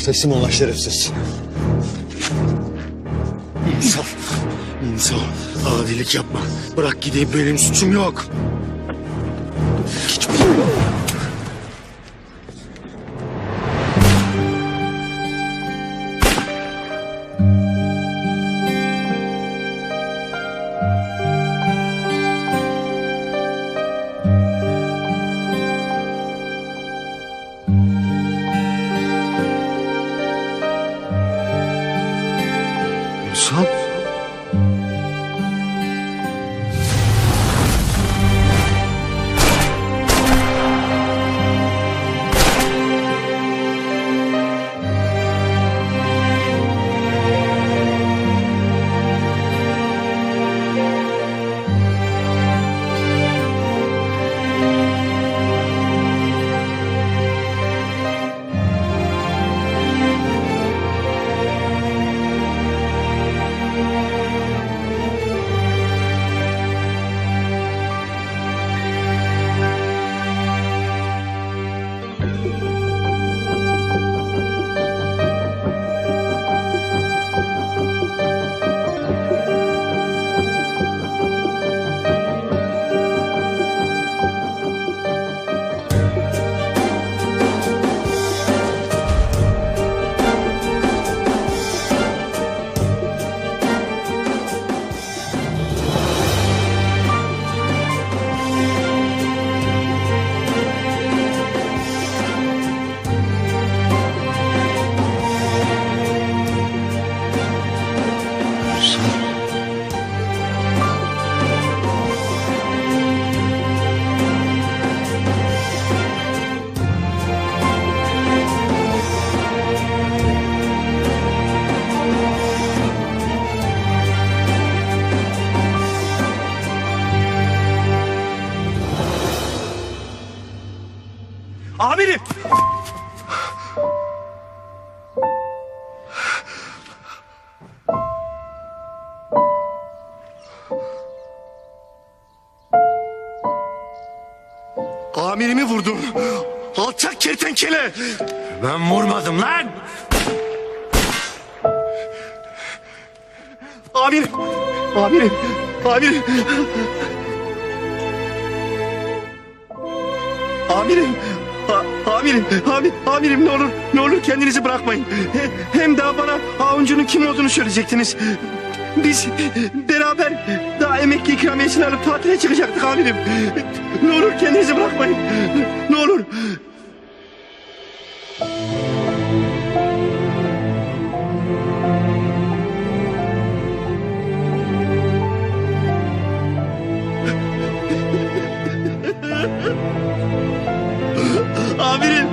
Teslim ol lan şerefsiz. İnsaf. İnsaf. Adilik yapma. Bırak gideyim, benim suçum yok. İnsan. Amirim! Amirimi vurdun. Alçak kertenkele! Ben vurmadım lan! Amirim! Amirim! Amirim! Amirim! Amirim ne olur kendinizi bırakmayın. Hem daha bana Avuncu'nun kim olduğunu söyleyecektiniz. Biz beraber daha emekli ikramiyesini alıp tatile çıkacaktık amirim. Ne olur kendinizi bırakmayın. Ne olur. Amirim.